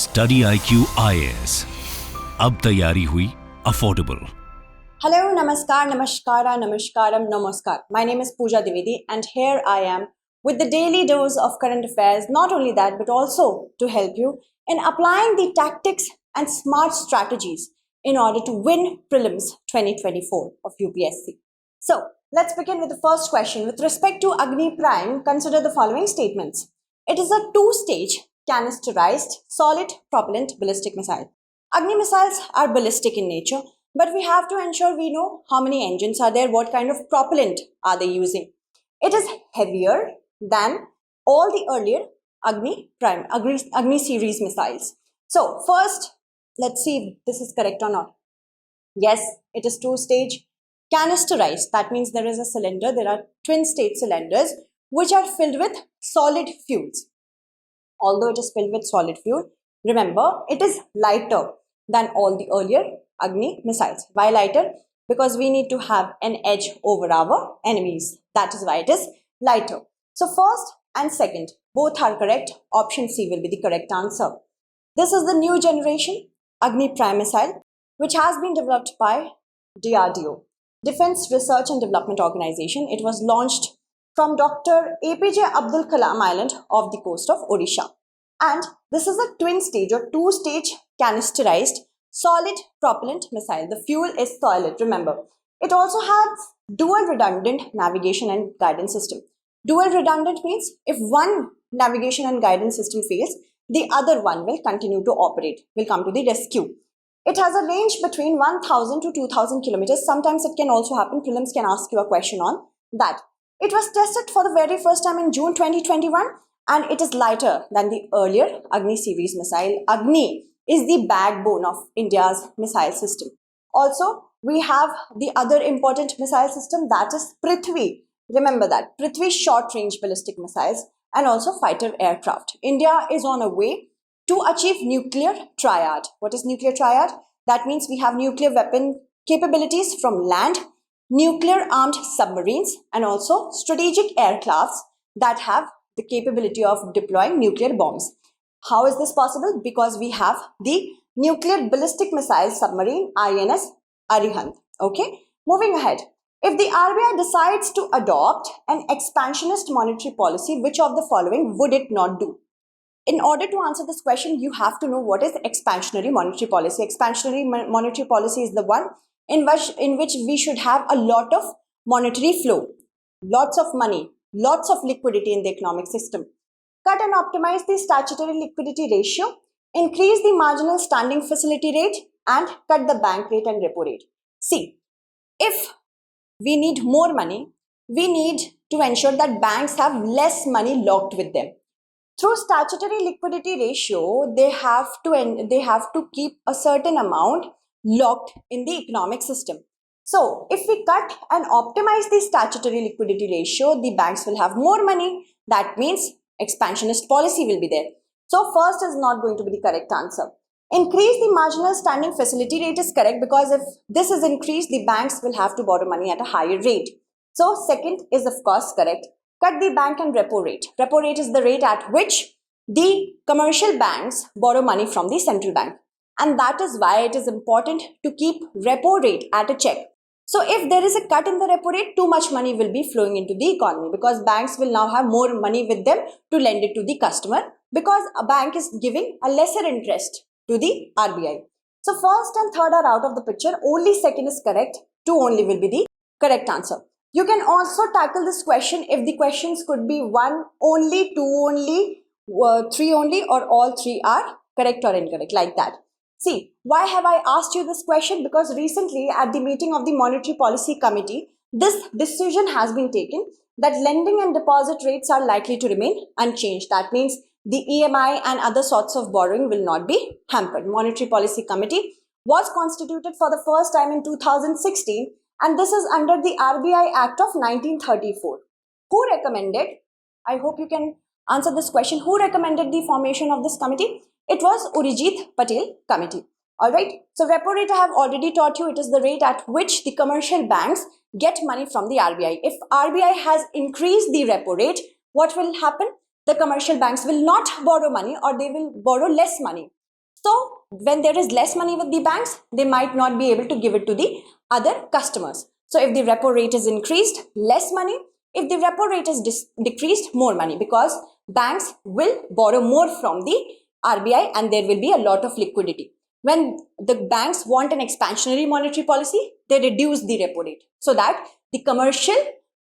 StudyIQ IAS, अब तैयारी हुई affordable. Hello, Namaskar, Namaskara, Namaskaram, Namaskar. My name is Pooja Divedi and here I am with the daily dose of current affairs. Not only that, but also to help you in applying the tactics and smart strategies in order to win Prelims 2024 of UPSC. So, let's begin with the first question. With respect to Agni Prime, consider the following statements. It is a two-stage canisterized solid propellant ballistic missile. Agni missiles are ballistic in nature, but we have to ensure we know how many engines are there, what kind of propellant are they using. It is heavier than all the earlier Agni series missiles. So first, let's see if this is correct or not. Yes, it is two-stage canisterized. That means there is a cylinder. There are twin-stage cylinders which are filled with solid fuels. Although it is filled with solid fuel, remember it is lighter than all the earlier Agni missiles. Why lighter? Because we need to have an edge over our enemies. That is why it is lighter. So first and second, both are correct. Option C will be the correct answer. This is the new generation Agni Prime missile, which has been developed by DRDO, Defense Research and Development Organization. It was launched from Dr. APJ Abdul Kalam Island off the coast of Odisha. And this is a twin-stage or two-stage canisterized solid propellant missile. The fuel is solid, remember. It also has dual redundant navigation and guidance system. Dual redundant means if one navigation and guidance system fails, the other one will continue to operate, will come to the rescue. It has a range between 1000 to 2000 kilometers. Sometimes it can also happen. Prelims can ask you a question on that. It was tested for the very first time in June 2021 and it is lighter than the earlier Agni series missile. Agni is the backbone of India's missile system. Also, we have the other important missile system, that is Prithvi. Remember that, Prithvi short-range ballistic missiles and also fighter aircraft. India is on a way to achieve nuclear triad. What is nuclear triad? That means we have nuclear weapon capabilities from land, nuclear armed submarines and also strategic aircrafts that have the capability of deploying nuclear bombs. How is this possible? Because we have the nuclear ballistic missile submarine INS Arihant. Okay, moving ahead. If the RBI decides to adopt an expansionist monetary policy, which of the following would it not do? In order to answer this question, you have to know what is expansionary monetary policy. Expansionary monetary policy is the one in which we should have a lot of monetary flow, lots of money, lots of liquidity in the economic system. Cut and optimize the statutory liquidity ratio, increase the marginal standing facility rate, and cut the bank rate and repo rate. See, if we need more money, we need to ensure that banks have less money locked with them. Through statutory liquidity ratio, they have to keep a certain amount locked in the economic system. So, if we cut and optimize the statutory liquidity ratio, the banks will have more money. That means expansionist policy will be there. So, first is not going to be the correct answer. Increase the marginal standing facility rate is correct because if this is increased, the banks will have to borrow money at a higher rate. So, second is of course correct. Cut the bank and repo rate. Repo rate is the rate at which the commercial banks borrow money from the central bank. And that is why it is important to keep repo rate at a check. So if there is a cut in the repo rate, too much money will be flowing into the economy because banks will now have more money with them to lend it to the customer because a bank is giving a lesser interest to the RBI. So first and third are out of the picture. Only second is correct. 2 only will be the correct answer. You can also tackle this question if the questions could be 1 only, 2 only, 3 only, or all 3 are correct or incorrect, like that. See, why have I asked you this question? Because recently at the meeting of the Monetary Policy Committee, this decision has been taken that lending and deposit rates are likely to remain unchanged. That means the EMI and other sorts of borrowing will not be hampered. Monetary Policy Committee was constituted for the first time in 2016 and this is under the RBI Act of 1934. Who recommended? I hope you can answer this question. Who recommended the formation of this committee? It was Urijit Patel Committee. Alright, so repo rate I have already taught you. It is the rate at which the commercial banks get money from the RBI. If RBI has increased the repo rate, what will happen? The commercial banks will not borrow money or they will borrow less money. So when there is less money with the banks, they might not be able to give it to the other customers. So if the repo rate is increased, less money. If the repo rate is decreased, more money, because banks will borrow more from the RBI and there will be a lot of liquidity. When the banks want an expansionary monetary policy, they reduce the repo rate so that the commercial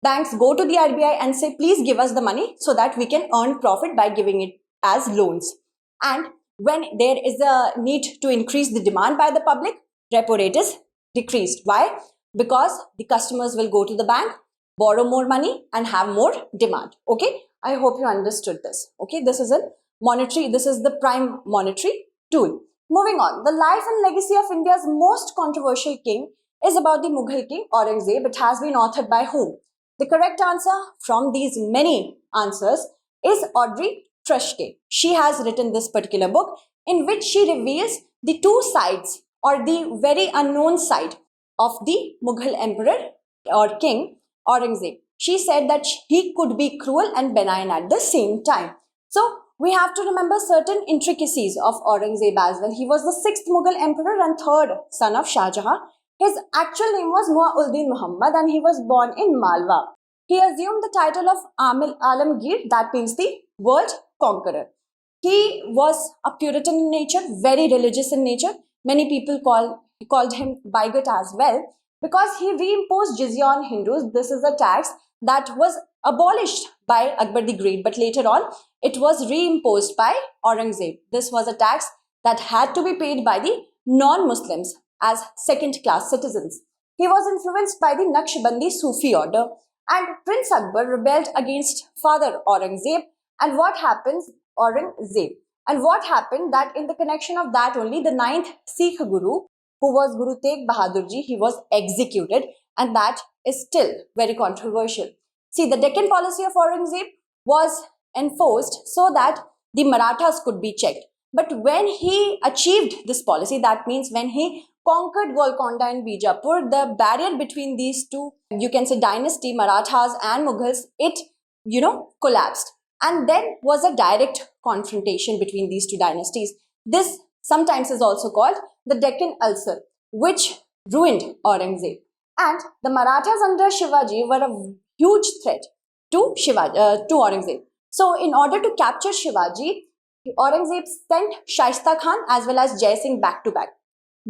banks go to the RBI and say, please give us the money so that we can earn profit by giving it as loans. And when there is a need to increase the demand by the public, repo rate is decreased. Why? Because the customers will go to the bank, borrow more money and have more demand. Okay, I hope you understood this. Okay, this is the prime monetary tool. Moving on, the life and legacy of India's most controversial king is about the Mughal king Aurangzeb. It has been authored by whom? The correct answer from these many answers is Audrey Trushke. She has written this particular book in which she reveals the two sides or the very unknown side of the Mughal emperor or king Aurangzeb. She said that he could be cruel and benign at the same time. So we have to remember certain intricacies of Aurangzeb as well. He was the 6th Mughal emperor and 3rd son of Shah Jahan. His actual name was Mu'addin Muhammad and he was born in Malwa. He assumed the title of Alamgir, that means the world conqueror. He was a Puritan in nature, very religious in nature. Many people called him bigot as well because he reimposed jizya on Hindus. This is a tax that was abolished by Akbar the Great, but later on it was reimposed by Aurangzeb. This was a tax that had to be paid by the non-Muslims as second-class citizens. He was influenced by the Naqshbandi Sufi order, and Prince Akbar rebelled against Father Aurangzeb. And what happened that in the connection of that only, the 9th Sikh Guru, who was Guru Tegh Bahadur Ji, he was executed, and that is still very controversial. See, the Deccan policy of Aurangzeb was enforced so that the Marathas could be checked. But when he achieved this policy, that means when he conquered Golconda and Bijapur, the barrier between these two, you can say dynasty, Marathas and Mughals, it, collapsed. And then was a direct confrontation between these two dynasties. This sometimes is also called the Deccan Ulcer, which ruined Aurangzeb. And the Marathas under Shivaji were a huge threat to Aurangzeb. So in order to capture Shivaji, Aurangzeb sent Shaista Khan as well as Jai Singh back to back.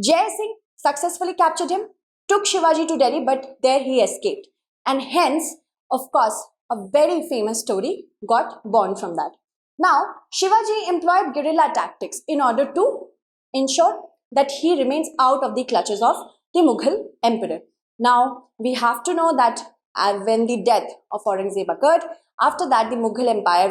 Jai Singh successfully captured him, took Shivaji to Delhi, but there he escaped. And hence, of course, a very famous story got born from that. Now, Shivaji employed guerrilla tactics in order to ensure that he remains out of the clutches of the Mughal emperor. Now, we have to know that when the death of Aurangzeb occurred, after that the Mughal empire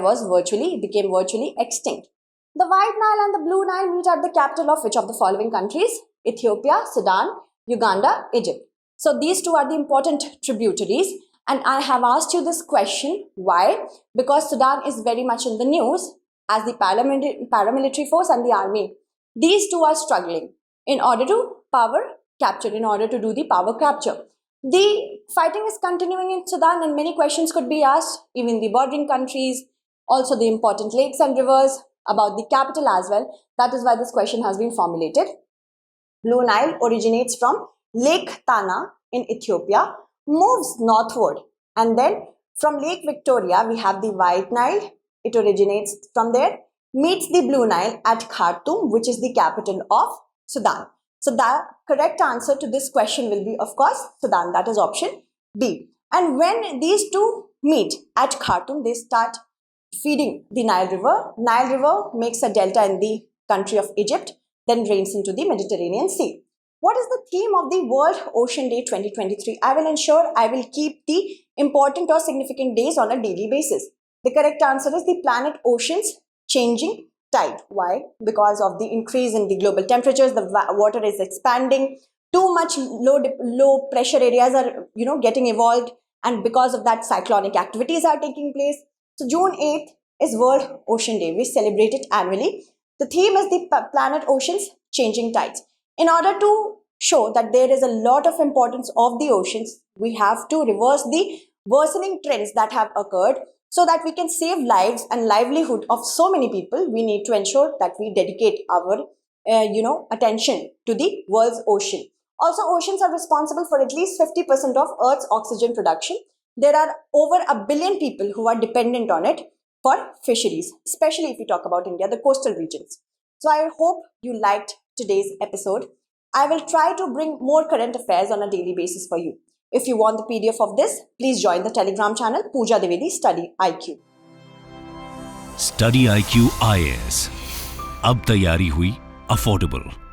became virtually extinct. The White Nile and the Blue Nile meet at the capital of which of the following countries? Ethiopia, Sudan, Uganda, Egypt. So these two are the important tributaries. And I have asked you this question. Why? Because Sudan is very much in the news as the paramilitary force and the army. These two are struggling in order to do the power capture. The fighting is continuing in Sudan and many questions could be asked, even the bordering countries, also the important lakes and rivers, about the capital as well. That is why this question has been formulated. Blue Nile originates from Lake Tana in Ethiopia, moves northward, and then from Lake Victoria we have the White Nile. It originates from there, meets the Blue Nile at Khartoum, which is the capital of Sudan. So the correct answer to this question will be, of course, Sudan. That is option B. And when these two meet at Khartoum, they start feeding the Nile River. Nile River makes a delta in the country of Egypt, then drains into the Mediterranean Sea. What is the theme of the World Ocean Day 2023? I will ensure I will keep the important or significant days on a daily basis. The correct answer is the planet oceans changing tide. Why? Because of the increase in the global temperatures, the water is expanding, too much low pressure areas are getting evolved, and because of that cyclonic activities are taking place. So June 8th is World Ocean Day. We celebrate it annually. The theme is the planet oceans changing tides. In order to show that there is a lot of importance of the oceans, we have to reverse the worsening trends that have occurred. So that we can save lives and livelihood of so many people, we need to ensure that we dedicate our attention to the world's ocean. Also, oceans are responsible for at least 50% of Earth's oxygen production. There are over a billion people who are dependent on it for fisheries, especially if we talk about India, the coastal regions. So I hope you liked today's episode. I will try to bring more current affairs on a daily basis for you. If you want the PDF of this, please join the Telegram channel Pooja Dwivedi Study IQ. StudyIQ IAS. अब तैयारी हुई affordable.